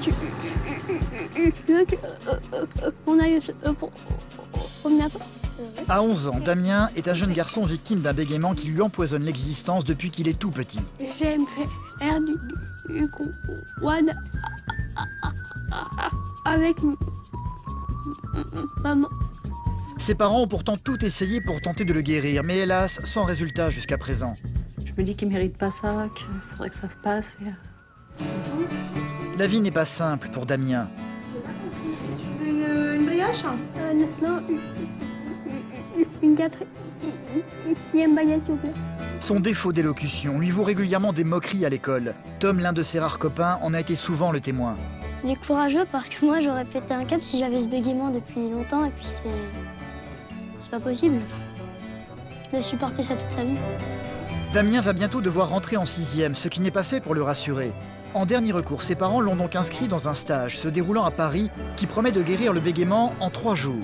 Tu veux qu'on aille promener un peu? À 11 ans, Damien est un jeune garçon victime d'un bégaiement qui lui empoisonne l'existence depuis qu'il est tout petit. J'aime faire du quad avec maman. Ses parents ont pourtant tout essayé pour tenter de le guérir, mais hélas, sans résultat jusqu'à présent. Je me dis qu'il ne mérite pas ça, qu'il faudrait que ça se passe. La vie n'est pas simple pour Damien. Tu veux une brioche? Non, une quatrième baguette, s'il vous plaît. Son défaut d'élocution lui vaut régulièrement des moqueries à l'école. Tom, l'un de ses rares copains, en a été souvent le témoin. Il est courageux parce que moi, j'aurais pété un câble si j'avais ce bégaiement depuis longtemps. Et puis c'est pas possible de supporter ça toute sa vie. Damien va bientôt devoir rentrer en 6e, ce qui n'est pas fait pour le rassurer. En dernier recours, ses parents l'ont donc inscrit dans un stage se déroulant à Paris qui promet de guérir le bégaiement en 3 jours.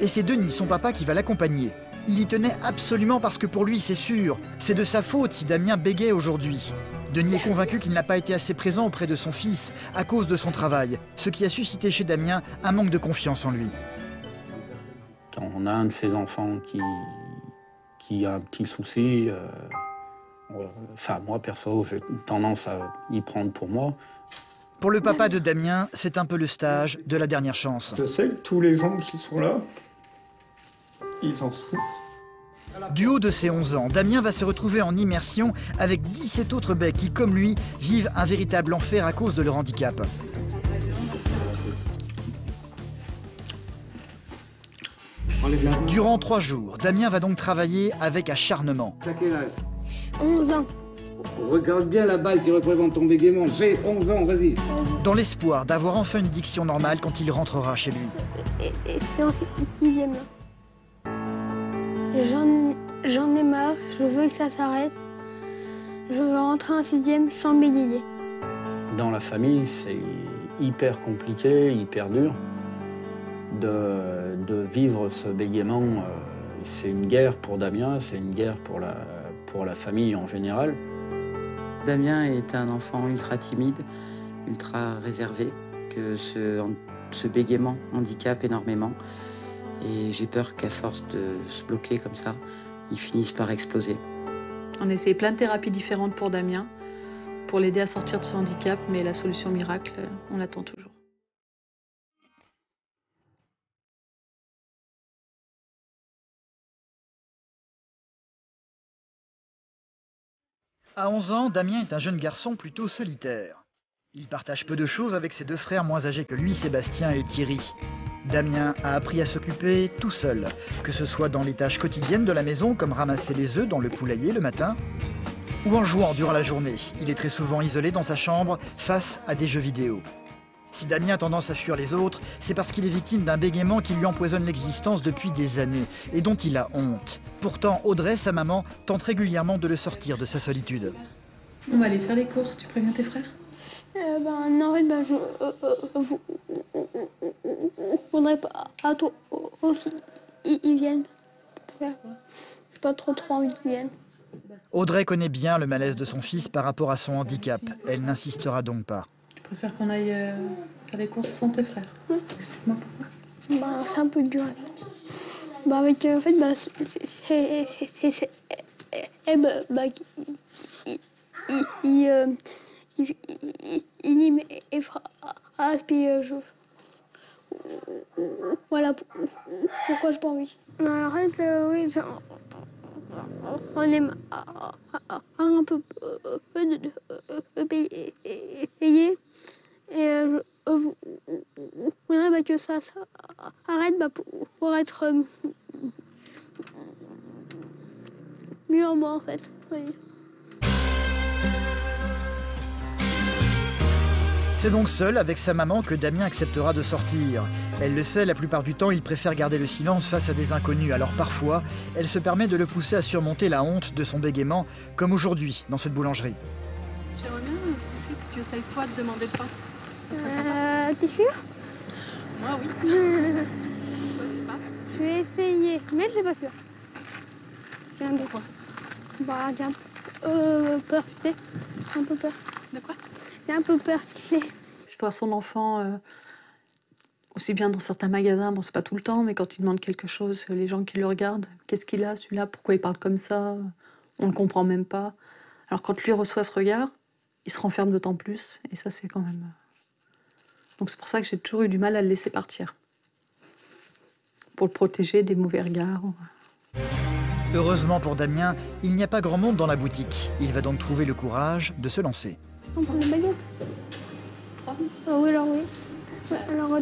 Et c'est Denis, son papa, qui va l'accompagner. Il y tenait absolument parce que pour lui, c'est sûr, c'est de sa faute si Damien bégait aujourd'hui. Denis est convaincu qu'il n'a pas été assez présent auprès de son fils à cause de son travail, ce qui a suscité chez Damien un manque de confiance en lui. Quand on a un de ses enfants qui a un petit souci, enfin moi perso, j'ai tendance à y prendre pour moi. Pour le papa de Damien, c'est un peu le stage de la dernière chance. Je sais que tous les gens qui sont là, ils en souffrent. Du haut de ses 11 ans, Damien va se retrouver en immersion avec 17 autres becs qui, comme lui, vivent un véritable enfer à cause de leur handicap. Durant 3 jours, Damien va donc travailler avec acharnement. T'as quel âge? 11 ans. Regarde bien la balle qui représente ton bégaiement. J'ai 11 ans, vas-y. Dans l'espoir d'avoir enfin une diction normale quand il rentrera chez lui. Et en sixième, là. J'en ai marre, je veux que ça s'arrête. Je veux rentrer en 6e sans bégayer. Dans la famille, c'est hyper compliqué, hyper dur de vivre ce bégaiement. C'est une guerre pour Damien, c'est une guerre pour la famille en général. Damien est un enfant ultra timide, ultra réservé, que ce bégaiement handicape énormément. Et j'ai peur qu'à force de se bloquer comme ça, il finisse par exploser. On a essayé plein de thérapies différentes pour Damien, pour l'aider à sortir de son handicap, mais la solution miracle, on l'attend toujours. À 11 ans, Damien est un jeune garçon plutôt solitaire. Il partage peu de choses avec ses 2 frères moins âgés que lui, Sébastien et Thierry. Damien a appris à s'occuper tout seul, que ce soit dans les tâches quotidiennes de la maison, comme ramasser les œufs dans le poulailler le matin, ou en jouant durant la journée. Il est très souvent isolé dans sa chambre face à des jeux vidéo. Si Damien a tendance à fuir les autres, c'est parce qu'il est victime d'un bégaiement qui lui empoisonne l'existence depuis des années et dont il a honte. Pourtant, Audrey, sa maman, tente régulièrement de le sortir de sa solitude. On va aller faire les courses, tu préviens tes frères? Non, en fait, je voudrais pas à toi aussi ils viennent. J'ai pas trop envie qu'ils viennent. Audrey connaît bien le malaise de son fils par rapport à son handicap. Elle n'insistera donc pas. Tu préfères qu'on aille faire les courses sans tes frères? Explique-moi pourquoi. C'est un peu dur. En fait, il me frappe et voilà pourquoi j'ai pas envie. En fait, oui, on est un peu de payer et je voudrais que ça arrête pour être mieux en moi en fait. Oui. C'est donc seul, avec sa maman, que Damien acceptera de sortir. Elle le sait, la plupart du temps, il préfère garder le silence face à des inconnus. Alors parfois, elle se permet de le pousser à surmonter la honte de son bégaiement, comme aujourd'hui, dans cette boulangerie. J'aimerais bien ce coup-ci que tu essayes toi de demander le pain. Ça serait sympa. T'es sûr? Moi, oui. Toi, je sais pas. Je vais essayer, mais je suis pas sûre. J'ai un peu quoi? J'ai un peu peur, tu sais. Un peu peur. De quoi? J'ai un peu peur, tu sais. Je pas son enfant, aussi bien dans certains magasins, bon c'est pas tout le temps, mais quand il demande quelque chose, les gens qui le regardent, qu'est-ce qu'il a celui-là, pourquoi il parle comme ça, on ne comprend même pas. Alors quand lui reçoit ce regard, il se renferme d'autant plus, et ça c'est quand même... Donc c'est pour ça que j'ai toujours eu du mal à le laisser partir, pour le protéger des mauvais regards. Heureusement pour Damien, il n'y a pas grand monde dans la boutique. Il va donc trouver le courage de se lancer. On prend les baguettes. 3. Ah oui, alors oui. Ouais, alors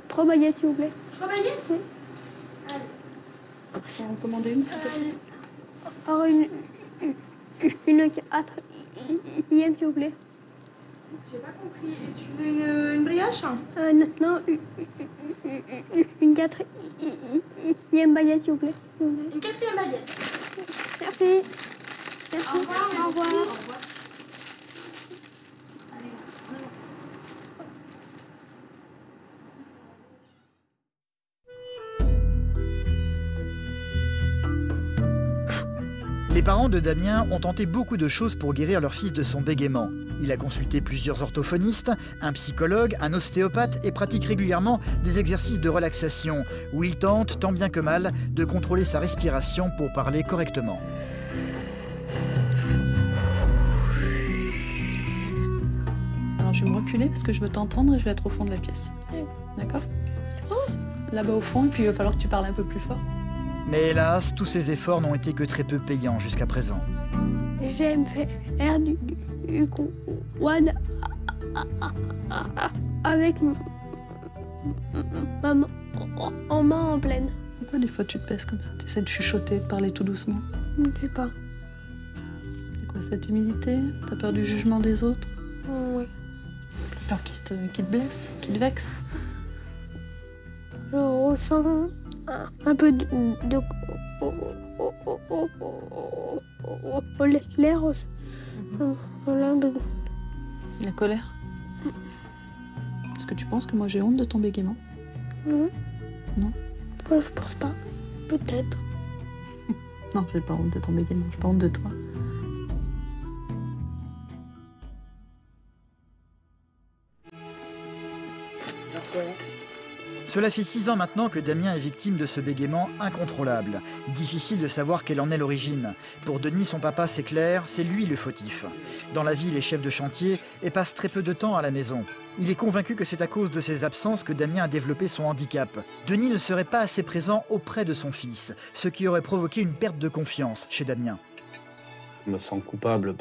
3 baguettes, s'il vous plaît. 3 baguettes? Oui. On va en commander une, s'il te plaît. Alors une 4, s'il vous plaît. J'ai pas compris. Tu veux une brioche? Non, une 4, baguette, s'il vous plaît. Une 4e baguette. Merci. Merci. Au revoir. Au revoir. Au revoir. Les parents de Damien ont tenté beaucoup de choses pour guérir leur fils de son bégaiement. Il a consulté plusieurs orthophonistes, un psychologue, un ostéopathe et pratique régulièrement des exercices de relaxation où il tente, tant bien que mal, de contrôler sa respiration pour parler correctement. Alors je vais me reculer parce que je veux t'entendre et je vais être au fond de la pièce. D'accord? Là-bas au fond, et puis il va falloir que tu parles un peu plus fort. Mais hélas, tous ces efforts n'ont été que très peu payants jusqu'à présent. J'aime faire du quad avec maman en main en pleine. Pourquoi des fois tu te baisses comme ça? Tu essaies de chuchoter, de parler tout doucement. Je sais pas. C'est quoi, cette timidité? T'as peur du jugement des autres? Oui. T'as peur qu'ils te blessent, qu'ils te vexent? Je ressens un peu de colère aussi. La colère? Est-ce que tu penses que moi j'ai honte de ton bégaiement? Non. Non? Enfin, je pense pas. Peut-être. Non, j'ai pas honte de ton bégaiement, j'ai pas honte de toi. Cela fait 6 ans maintenant que Damien est victime de ce bégaiement incontrôlable. Difficile de savoir quelle en est l'origine. Pour Denis, son papa, c'est clair, c'est lui le fautif. Dans la vie, il est chef de chantier et passe très peu de temps à la maison. Il est convaincu que c'est à cause de ses absences que Damien a développé son handicap. Denis ne serait pas assez présent auprès de son fils, ce qui aurait provoqué une perte de confiance chez Damien. Je me sens coupable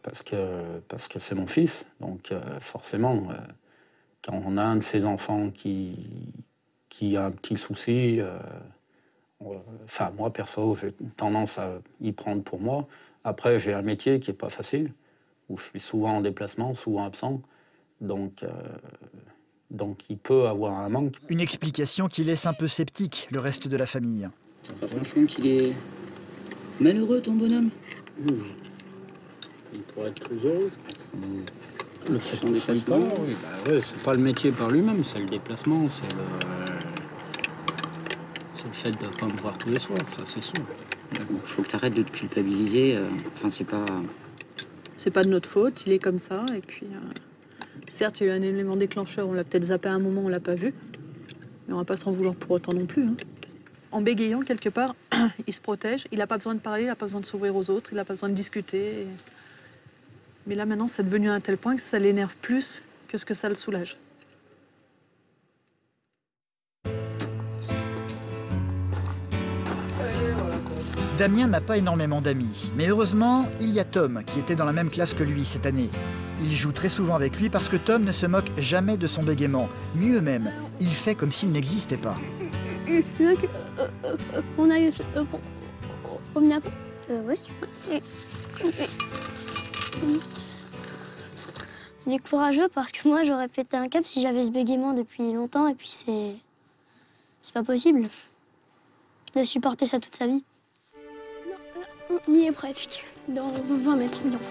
parce que c'est mon fils. Donc forcément, quand on a un de ses enfants qui a un petit souci, enfin moi perso, j'ai tendance à y prendre pour moi. Après, j'ai un métier qui n'est pas facile, où je suis souvent en déplacement, souvent absent. Donc il peut avoir un manque. Une explication qui laisse un peu sceptique le reste de la famille. Franchement qu'il est malheureux, ton bonhomme. Il pourrait être plus heureux. Le fait qu'on déplace pas, oui, c'est pas le métier par lui-même, c'est le déplacement, c'est le fait de ne pas me voir tous les soirs, ça c'est sûr. Faut que tu arrêtes de te culpabiliser. Enfin, c'est pas... C'est pas de notre faute, il est comme ça, et puis... certes, il y a eu un élément déclencheur, on l'a peut-être zappé à un moment, on l'a pas vu. Mais on va pas s'en vouloir pour autant non plus. Hein. En bégayant, quelque part, il se protège, il n'a pas besoin de parler, il n'a pas besoin de s'ouvrir aux autres, il n'a pas besoin de discuter. Mais là, maintenant, c'est devenu à un tel point que ça l'énerve plus que ce que ça le soulage. Damien n'a pas énormément d'amis, mais heureusement, il y a Tom qui était dans la même classe que lui cette année. Il joue très souvent avec lui parce que Tom ne se moque jamais de son bégaiement. Mieux même, il fait comme s'il n'existait pas. On a eu promener un peu. Ouais, si tu veux. Il est courageux parce que moi, j'aurais pété un câble si j'avais ce bégaiement depuis longtemps. Et puis, c'est pas possible de supporter ça toute sa vie. On y est presque, dans 20 mètres environ.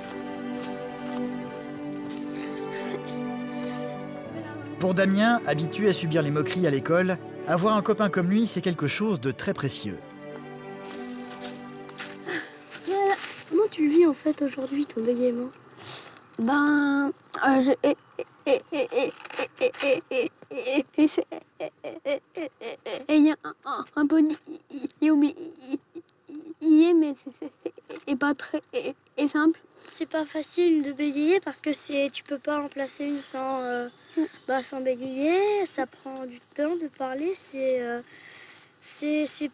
Pour Damien, habitué à subir les moqueries à l'école, avoir un copain comme lui, c'est quelque chose de très précieux. Comment tu le vis en fait aujourd'hui, ton bégaiement? Ben, il y a un peu oublié, mais c'est pas très simple. C'est pas facile de bégayer parce que tu peux pas en placer une sans bégayer. Ça prend du temps de parler. C'est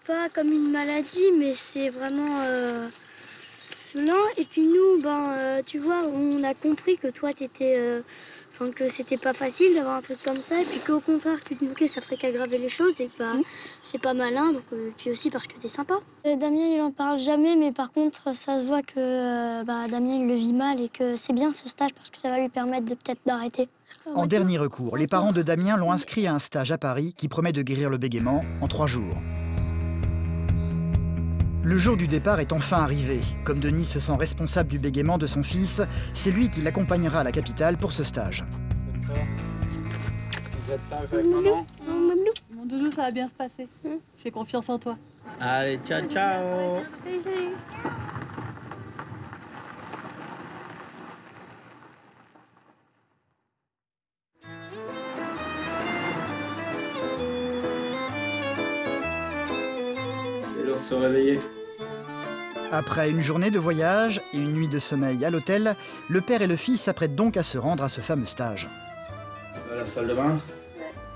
pas comme une maladie, mais c'est vraiment lent. Et puis nous, tu vois, on a compris que toi, que c'était pas facile d'avoir un truc comme ça. Et puis qu'au contraire, si tu te moquais, ça ferait qu'aggraver les choses. Et que c'est pas malin. Donc, puis aussi parce que t'es sympa. Damien, il en parle jamais, mais par contre, ça se voit que Damien, il le vit mal et que c'est bien ce stage parce que ça va lui permettre de peut-être d'arrêter. En dernier recours, les parents de Damien l'ont inscrit à un stage à Paris qui promet de guérir le bégaiement en 3 jours. Le jour du départ est enfin arrivé. Comme Denis se sent responsable du bégaiement de son fils, c'est lui qui l'accompagnera à la capitale pour ce stage. Vous êtes sage avec maman? Mon doudou, ça va bien se passer. J'ai confiance en toi. Allez, ciao, ciao. C'est l'heure de se réveiller. Après une journée de voyage et une nuit de sommeil à l'hôtel, le père et le fils s'apprêtent donc à se rendre à ce fameux stage. À la salle de bain.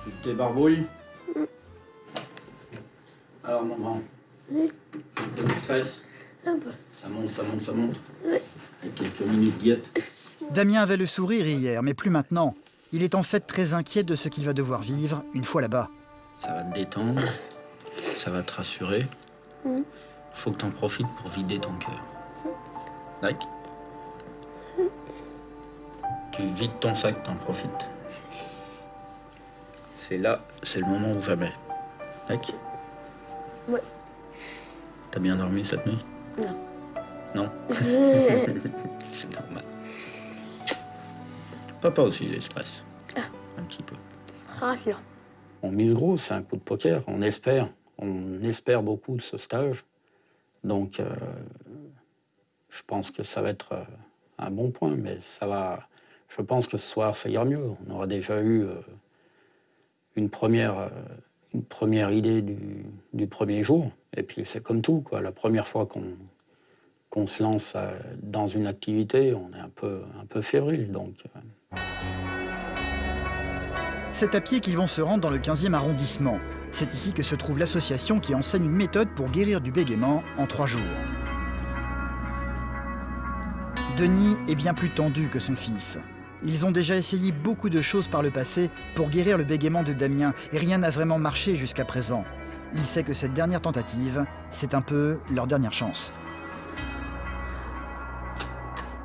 Tu te débarbouilles. Alors, mon grand. Un peu de stress. Ça monte, ça monte, ça monte. Avec quelques minutes guettes. Damien avait le sourire hier, mais plus maintenant. Il est en fait très inquiet de ce qu'il va devoir vivre une fois là-bas. Ça va te détendre, ça va te rassurer. Faut que t'en profites pour vider ton cœur. D'accord? Tu vides ton sac, t'en profites. C'est là, c'est le moment ou jamais. D'accord? Ouais. T'as bien dormi cette nuit? Non. Non? C'est normal. Papa aussi, il est stress. Un petit peu. Rassurant. On mise gros, c'est un coup de poker. On espère beaucoup de ce stage. Donc, je pense que ça va être un bon point, mais ça va. Je pense que ce soir, ça ira mieux. On aura déjà eu une première idée du premier jour. Et puis, c'est comme tout, quoi. La première fois qu'on se lance dans une activité, on est un peu fébrile. Donc. C'est à pied qu'ils vont se rendre dans le 15e arrondissement. C'est ici que se trouve l'association qui enseigne une méthode pour guérir du bégaiement en 3 jours. Denis est bien plus tendu que son fils. Ils ont déjà essayé beaucoup de choses par le passé pour guérir le bégaiement de Damien et rien n'a vraiment marché jusqu'à présent. Il sait que cette dernière tentative, c'est un peu leur dernière chance.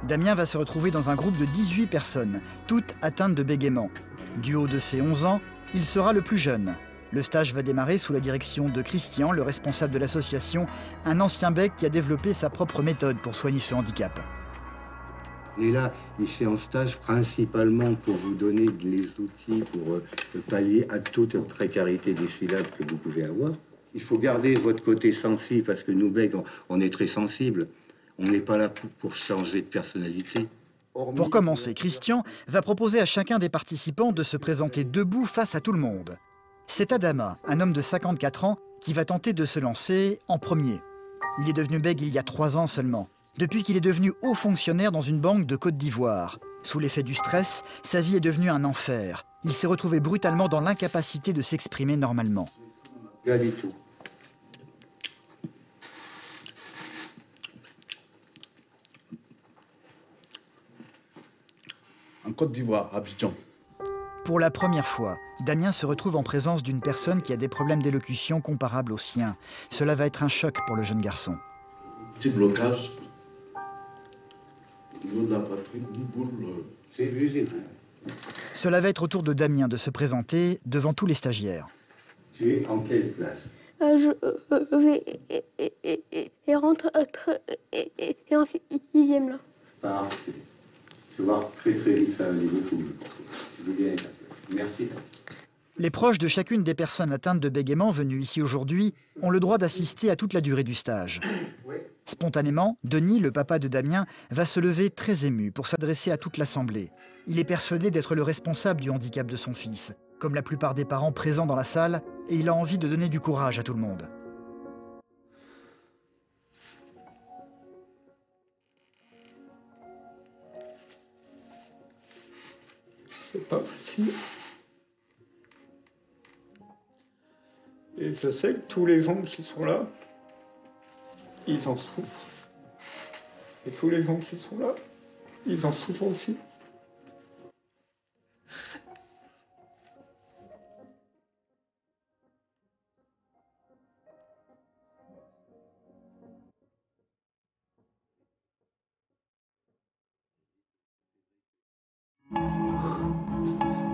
Damien va se retrouver dans un groupe de 18 personnes, toutes atteintes de bégaiement. Du haut de ses 11 ans, il sera le plus jeune. Le stage va démarrer sous la direction de Christian, le responsable de l'association, un ancien bec qui a développé sa propre méthode pour soigner ce handicap. On est là, ici en stage, principalement pour vous donner les outils pour pallier à toute précarité des syllabes que vous pouvez avoir. Il faut garder votre côté sensible, parce que nous, becs, on est très sensibles. On n'est pas là pour changer de personnalité. Pour commencer, Christian va proposer à chacun des participants de se présenter debout face à tout le monde. C'est Adama, un homme de 54 ans, qui va tenter de se lancer en premier. Il est devenu bègue il y a 3 ans seulement, depuis qu'il est devenu haut fonctionnaire dans une banque de Côte d'Ivoire. Sous l'effet du stress, sa vie est devenue un enfer. Il s'est retrouvé brutalement dans l'incapacité de s'exprimer normalement. Galitou. En Côte d'Ivoire, Abidjan. Pour la première fois, Damien se retrouve en présence d'une personne qui a des problèmes d'élocution comparables aux siens. Cela va être un choc pour le jeune garçon. Petit blocage. Au niveau de la poitrine, une boule. C'est visible. Cela va être au tour de Damien de se présenter devant tous les stagiaires. Tu es en quelle classe? Je vais et rentre et en 6e là. Parfait. Tu vas voir très vite, ça va aller beaucoup mieux. Merci. Les proches de chacune des personnes atteintes de bégaiement venues ici aujourd'hui ont le droit d'assister à toute la durée du stage. Spontanément, Denis, le papa de Damien, va se lever très ému pour s'adresser à toute l'assemblée. Il est persuadé d'être le responsable du handicap de son fils, comme la plupart des parents présents dans la salle, et il a envie de donner du courage à tout le monde. C'est pas facile. Et je sais que tous les gens qui sont là, ils en souffrent. Et tous les gens qui sont là, ils en souffrent aussi.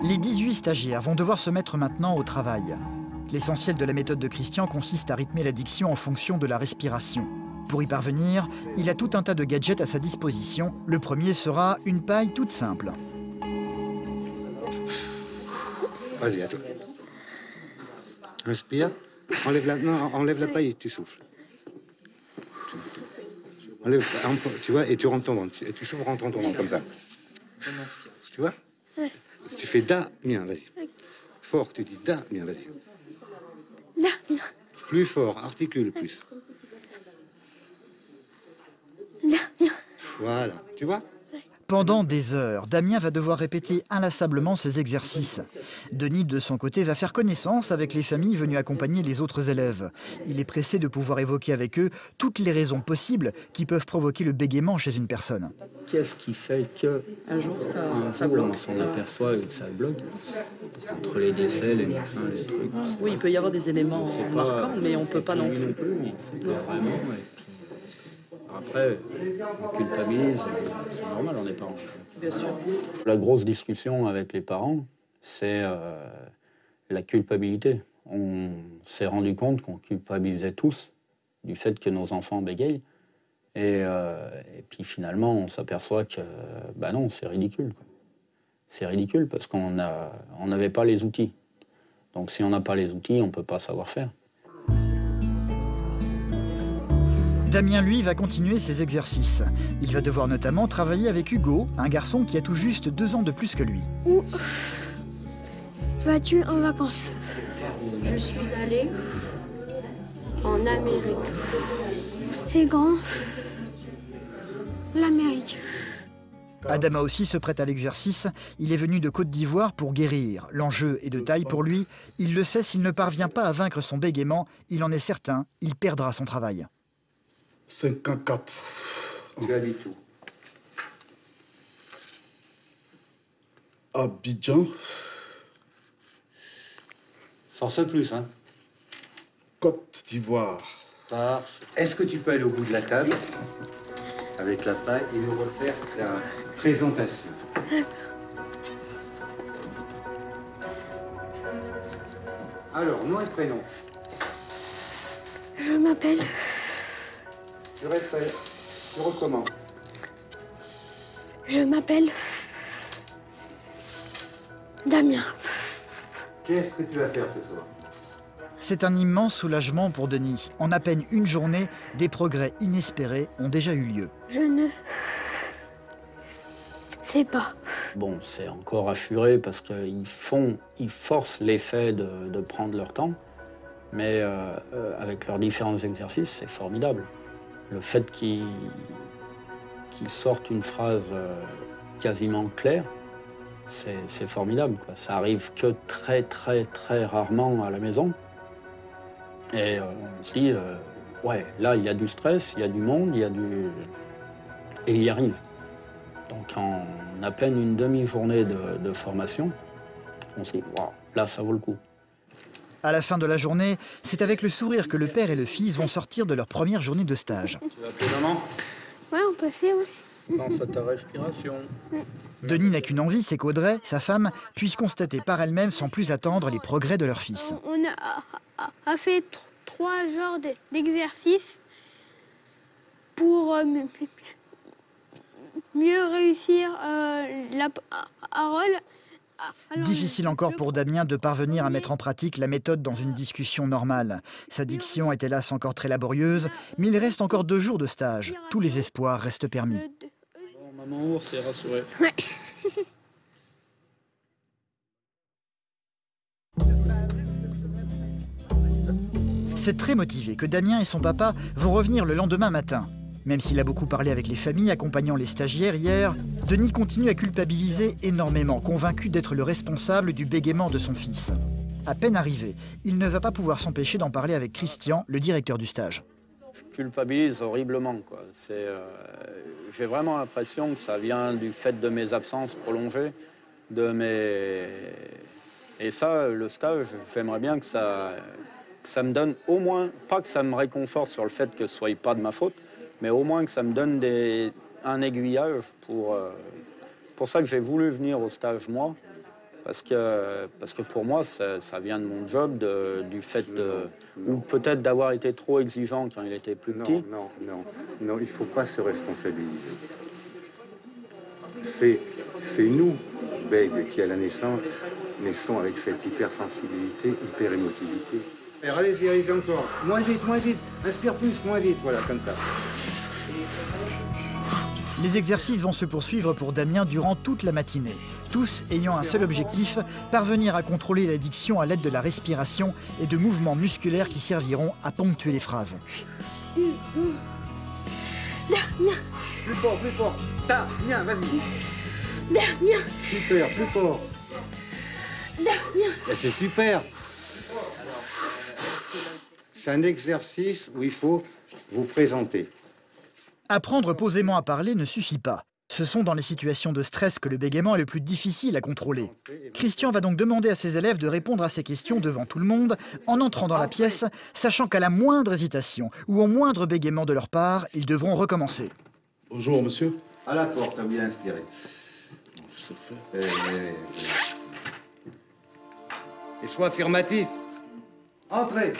Les 18 stagiaires vont devoir se mettre maintenant au travail. L'essentiel de la méthode de Christian consiste à rythmer la diction en fonction de la respiration. Pour y parvenir, il a tout un tas de gadgets à sa disposition. Le premier sera une paille toute simple. Vas-y, à toi. Inspire. Enlève la paille et tu souffles. Enlève, tu vois, et tu rentres ton ventre. Et tu souffles, rentre ton ventre comme ça. Tu vois? Tu fais Damien, vas-y. Fort, tu dis Damien, vas-y. Damien. Plus fort, articule plus. Damien. Voilà, tu vois? Pendant des heures, Damien va devoir répéter inlassablement ses exercices. Denis, de son côté, va faire connaissance avec les familles venues accompagner les autres élèves. Il est pressé de pouvoir évoquer avec eux toutes les raisons possibles qui peuvent provoquer le bégaiement chez une personne. Qu'est-ce qui fait que Un jour, ça bloque. on s'en aperçoit et que ça bloque? Entre les décès, les machins, les trucs. Oui, il peut y avoir des éléments C'est marquants, mais on ne peut pas non plus. C'est pas vraiment. Et puis, après, on culpabilise, c'est normal, on n'est pas en... Bien sûr. La grosse discussion avec les parents, c'est la culpabilité. On s'est rendu compte qu'on culpabilisait tous du fait que nos enfants bégayent. Et puis finalement, on s'aperçoit que, bah non, c'est ridicule. C'est ridicule parce qu'on n'avait pas les outils. Donc si on n'a pas les outils, on ne peut pas savoir faire. Damien, lui, va continuer ses exercices. Il va devoir notamment travailler avec Hugo, un garçon qui a tout juste 2 ans de plus que lui. Où vas-tu en vacances? Je suis allée en Amérique. C'est grand. L'Amérique. Adama aussi se prête à l'exercice. Il est venu de Côte d'Ivoire pour guérir. L'enjeu est de taille pour lui. Il le sait, s'il ne parvient pas à vaincre son bégaiement, il en est certain, il perdra son travail. 54. Tu habites où? Abidjan. Sans seul plus, hein? Côte d'Ivoire. Est-ce que tu peux aller au bout de la table avec la paille et nous refaire ta présentation? Alors, nom et prénom. Je m'appelle. Je répète, je recommence. Je m'appelle. Damien. Qu'est-ce que tu vas faire ce soir? C'est un immense soulagement pour Denis. En à peine une journée, des progrès inespérés ont déjà eu lieu. Je ne sais pas. Bon, c'est encore assuré parce qu'ils forcent les faits de prendre leur temps, mais avec leurs différents exercices, c'est formidable. Le fait qu'ils sortent une phrase quasiment claire, c'est formidable, quoi. Ça arrive que très, très, très rarement à la maison. Et on se dit, ouais, là, il y a du stress, il y a du monde, il y a du... Et il y arrive. Donc, en à peine une demi-journée de formation, on se dit, waouh, là, ça vaut le coup. À la fin de la journée, c'est avec le sourire que le père et le fils vont sortir de leur première journée de stage. Tu vas appeler maman? Ouais, on peut faire, oui. Pense à ta respiration. Denis n'a qu'une envie, c'est qu'Audrey, sa femme, puisse constater par elle-même sans plus attendre les progrès de leur fils. On a fait 3 genres d'exercices pour mieux réussir la parole Difficile encore pour Damien de parvenir à mettre en pratique la méthode dans une discussion normale. Sa diction est hélas encore très laborieuse, mais il reste encore 2 jours de stage. Tous les espoirs restent permis. Bon, maman ours est rassurée. Ouais. C'est très motivé que Damien et son papa vont revenir le lendemain matin. Même s'il a beaucoup parlé avec les familles accompagnant les stagiaires hier, Denis continue à culpabiliser énormément, convaincu d'être le responsable du bégaiement de son fils. À peine arrivé, il ne va pas pouvoir s'empêcher d'en parler avec Christian, le directeur du stage. Je culpabilise horriblement, quoi. J'ai vraiment l'impression que ça vient du fait de mes absences prolongées, Et ça, le stage, j'aimerais bien que ça me donne au moins, pas que ça me réconforte sur le fait que ce ne soit pas de ma faute, mais au moins que ça me donne un aiguillage pour ça que j'ai voulu venir au stage, moi, parce que pour moi, ça vient de mon job, du fait ou peut-être d'avoir été trop exigeant quand il était plus petit. Non, il ne faut pas se responsabiliser. C'est nous, bègues, qui à la naissance, naissons avec cette hypersensibilité, hyperémotivité. Allez-y encore. Moins vite. Inspire plus, moins vite. Voilà, comme ça. Les exercices vont se poursuivre pour Damien durant toute la matinée. Tous ayant un seul objectif, parvenir à contrôler la diction à l'aide de la respiration et de mouvements musculaires qui serviront à ponctuer les phrases. Damien. Plus fort. Damien, vas-y. Damien. Super, plus fort. Damien. C'est super. C'est un exercice où il faut vous présenter. Apprendre posément à parler ne suffit pas. Ce sont dans les situations de stress que le bégaiement est le plus difficile à contrôler. Christian va donc demander à ses élèves de répondre à ces questions devant tout le monde, en entrant dans la pièce, sachant qu'à la moindre hésitation ou au moindre bégaiement de leur part, ils devront recommencer. Bonjour, monsieur. À la porte, bien inspiré. Je te fais. Et sois affirmatif. Entrez.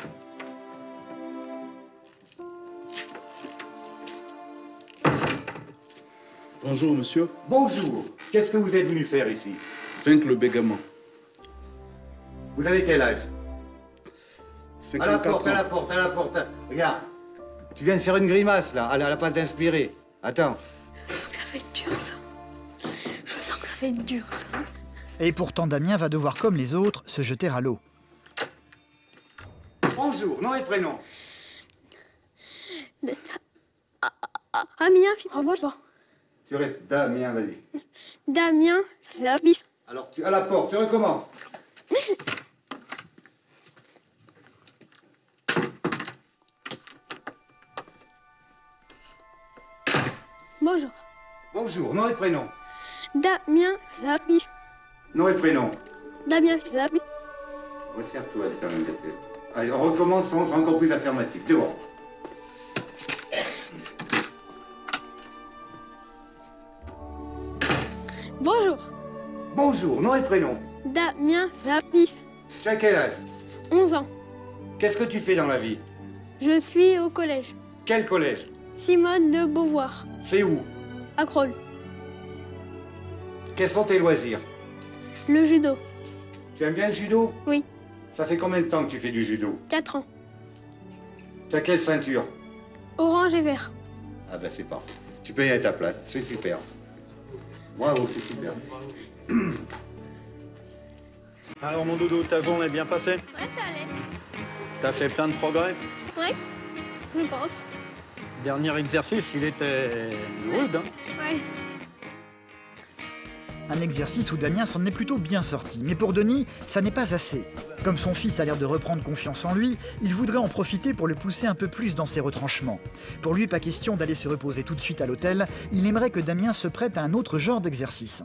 Bonjour, monsieur. Bonjour. Qu'est-ce que vous êtes venu faire ici? Vaincre le bégaiement. Vous avez quel âge? 54 ans. À la porte. Regarde. Tu viens de faire une grimace, là, à la place d'inspirer. Attends. Je sens que ça va être dur, ça. Je sens que ça va être dur, ça. Et pourtant, Damien va devoir, comme les autres, se jeter à l'eau. Bonjour. Nom et prénom? Damien, bonjour. Tu répètes. Damien, vas-y. Damien, c'est la bif. Alors, à la porte, tu recommences. Bonjour. Bonjour. Nom et prénom? Damien, c'est la bif. Nom et prénom? Damien, c'est la bif. Resserre-toi, quand même. Allez, on recommence, on fait encore plus affirmatif. Dehors. Bonjour. Bonjour. Nom et prénom? Damien, c'est la bif. Tu as quel âge? 11 ans. Qu'est-ce que tu fais dans la vie? Je suis au collège. Quel collège? Simone de Beauvoir. C'est où? À Crolles. Quels sont tes loisirs? Le judo. Tu aimes bien le judo? Oui. Ça fait combien de temps que tu fais du judo? 4 ans. Tu as quelle ceinture? Orange et vert. Ah ben c'est parfait. Tu peux y aller à ta place, c'est super. Bravo, c'est super. Alors mon doudou, ta journée est bien passée? Ouais, ça allait. T'as fait plein de progrès? Ouais, je pense. Dernier exercice, il était rude, hein? Ouais. Un exercice où Damien s'en est plutôt bien sorti. Mais pour Denis, ça n'est pas assez. Comme son fils a l'air de reprendre confiance en lui, il voudrait en profiter pour le pousser un peu plus dans ses retranchements. Pour lui, pas question d'aller se reposer tout de suite à l'hôtel. Il aimerait que Damien se prête à un autre genre d'exercice.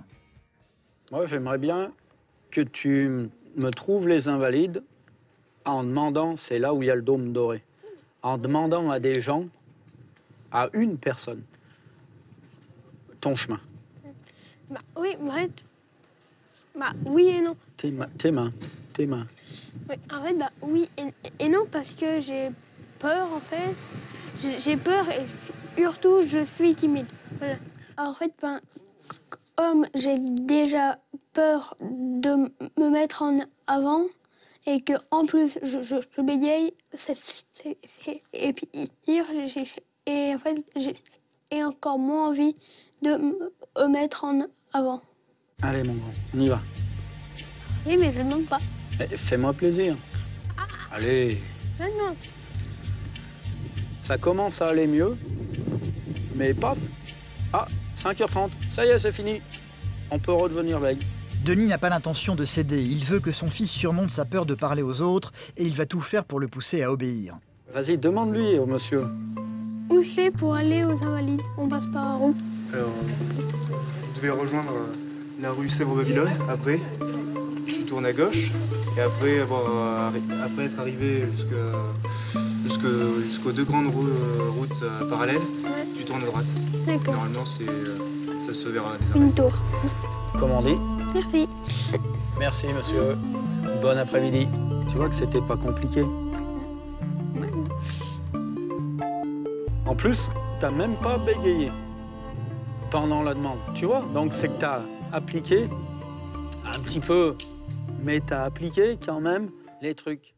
Moi, j'aimerais bien que tu me trouves les invalides en demandant, c'est là où il y a le dôme doré, en demandant à des gens, à une personne, ton chemin. Bah oui, oui et non. Tes mains. Oui, en fait, oui et non, parce que j'ai peur, en fait. J'ai peur et surtout, je suis timide. Voilà. En fait, comme j'ai déjà peur de me mettre en avant et que en plus je bégaye, et puis et en fait j'ai encore moins envie de me mettre en avant. Allez, mon grand, on y va. Oui, mais je ne demande pas. Fais-moi plaisir. Allez. Non. Ça commence à aller mieux, mais paf. Ah, 5h30, ça y est, c'est fini. On peut redevenir veille. Denis n'a pas l'intention de céder. Il veut que son fils surmonte sa peur de parler aux autres et il va tout faire pour le pousser à obéir. Vas-y, demande-lui au monsieur. Où c'est pour aller aux Invalides? On passe par où? Alors, vous devez rejoindre la rue Sèvres-Babylone. Après, tu tournes à gauche. Et après être arrivé jusqu'aux deux grandes routes parallèles, tu tournes à droite. D'accord. Normalement, ça se verra les Une arrêts. tour. Comment on dit? Merci. Merci, monsieur. Bon après-midi. Tu vois que c'était pas compliqué. En plus, t'as même pas bégayé pendant la demande. Tu vois? Donc c'est que t'as appliqué un petit peu, mais t'as appliqué quand même les trucs.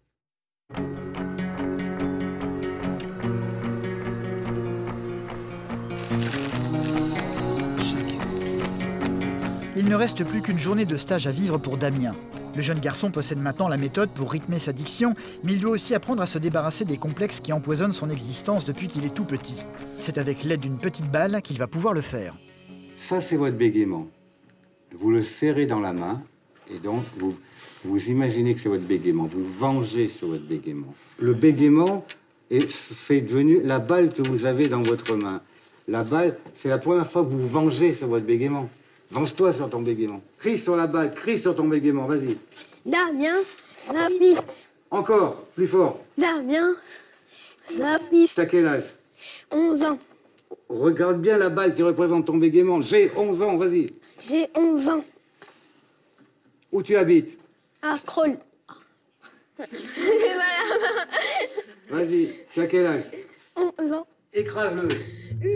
Il ne reste plus qu'une journée de stage à vivre pour Damien. Le jeune garçon possède maintenant la méthode pour rythmer sa diction, mais il doit aussi apprendre à se débarrasser des complexes qui empoisonnent son existence depuis qu'il est tout petit. C'est avec l'aide d'une petite balle qu'il va pouvoir le faire. Ça, c'est votre bégaiement. Vous le serrez dans la main, et donc vous imaginez que c'est votre bégaiement. Vous vengez sur votre bégaiement. Le bégaiement, c'est devenu la balle que vous avez dans votre main. La balle, c'est la première fois que vous vengez sur votre bégaiement. Venge-toi sur ton bégaiement. Crie sur la balle, crie sur ton bégaiement, vas-y. Damien, ça piffe. Encore, plus fort. Damien, ça piffe. T'as quel âge? 11 ans. Regarde bien la balle qui représente ton bégaiement. J'ai 11 ans, vas-y. J'ai 11 ans. Où tu habites? À Kroll. Vas-y, tu as quel âge? 11 ans. Écrase-le.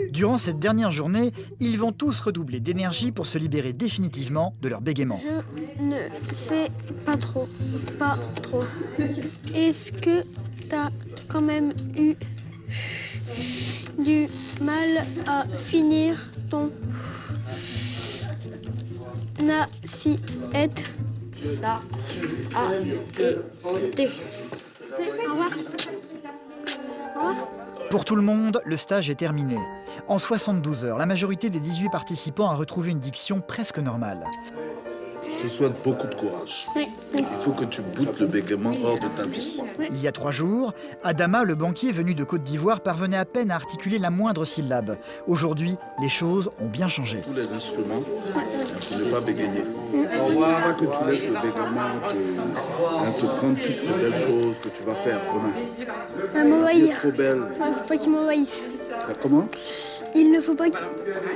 Durant cette dernière journée, ils vont tous redoubler d'énergie pour se libérer définitivement de leur bégaiement. Je ne sais pas trop. Est-ce que t'as quand même eu du mal à finir ton assiette? Ça a été. Au revoir. Au revoir. Pour tout le monde, le stage est terminé. En 72 heures, la majorité des 18 participants a retrouvé une diction presque normale. Je te souhaite beaucoup de courage. Oui. Il faut que tu boutes le bégaiement hors de ta vie. Il y a 3 jours, Adama, le banquier venu de Côte d'Ivoire, parvenait à peine à articuler la moindre syllabe. Aujourd'hui, les choses ont bien changé. Tous les instruments pour ne pas bégayer. Il ne faut pas que tu laisses le bégaiement te prendre toutes ces belles choses que tu vas faire demain. Ça va m'envahir. Trop belle. Il ne faut pas qu'il m'envahisse. Comment? Il ne faut pas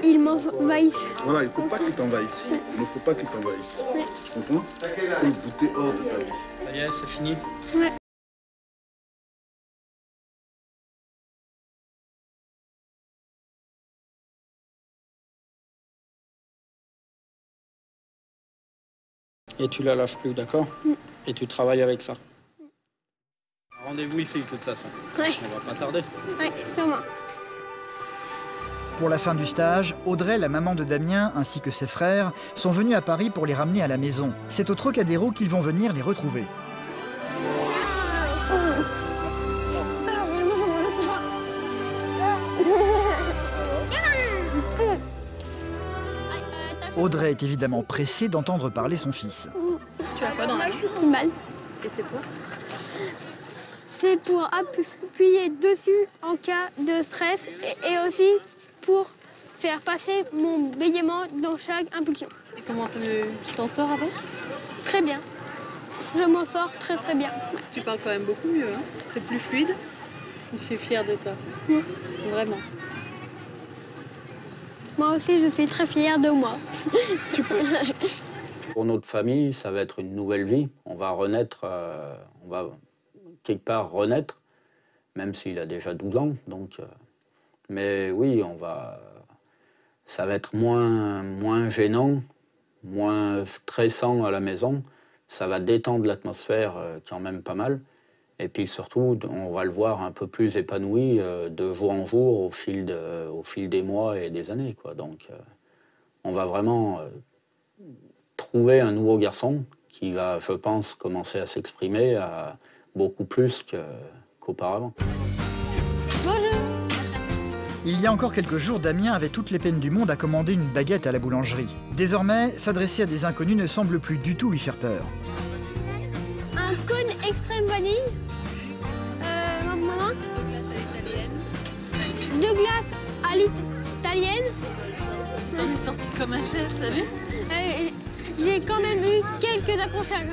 qu'il m'envahisse. Voilà, il ne faut pas qu'il t'envahisse. Il ne faut pas qu'il t'envahisse. Tu comprends? Il faut le bouter hors de ta vie. Ça y est, c'est fini. Ouais. Et tu la lâches plus, d'accord? Et tu travailles avec ça. Rendez-vous ici, de toute façon. Ouais. On va pas tarder. Ouais, sûrement. Pour la fin du stage, Audrey, la maman de Damien, ainsi que ses frères, sont venus à Paris pour les ramener à la maison. C'est au Trocadéro qu'ils vont venir les retrouver. Audrey est évidemment pressée d'entendre parler son fils. Tu as quoi dans la main? Une balle. Et c'est quoi? C'est pour appuyer dessus en cas de stress et aussi pour faire passer mon bégaiement dans chaque impulsion. Et comment tu t'en sors avec? Très bien. Je m'en sors très très bien. Tu parles quand même beaucoup mieux, hein? C'est plus fluide. Je suis fière de toi. Vraiment. Moi aussi, je suis très fière de moi. Tu peux. Pour notre famille, ça va être une nouvelle vie. On va renaître, on va quelque part renaître, même s'il a déjà 12 ans. Donc, mais oui, ça va être moins gênant, moins stressant à la maison. Ça va détendre l'atmosphère quand même pas mal. Et puis surtout, on va le voir un peu plus épanoui de jour en jour au fil des mois et des années, quoi. Donc on va vraiment trouver un nouveau garçon qui va, je pense, commencer à s'exprimer beaucoup plus qu'auparavant. Bonjour. Il y a encore quelques jours, Damien avait toutes les peines du monde à commander une baguette à la boulangerie. Désormais, s'adresser à des inconnus ne semble plus du tout lui faire peur. Un cône extrême vanille. Maman. 2 glaces à l'italienne. Tu t'en es sorti comme un chef, t'as vu? J'ai quand même eu quelques accrochages.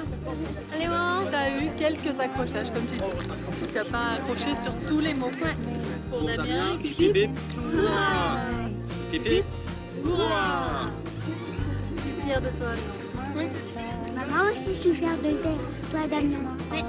Allez, maman. T'as eu quelques accrochages, comme tu dis. Tu t'as pas accroché sur tous les mots. Ouais. Pour Damien, pipi. Pipi. Hurrah! Je suis fière de toi. Oui. Maman aussi, je suis fière de toi, Damien. Ouais.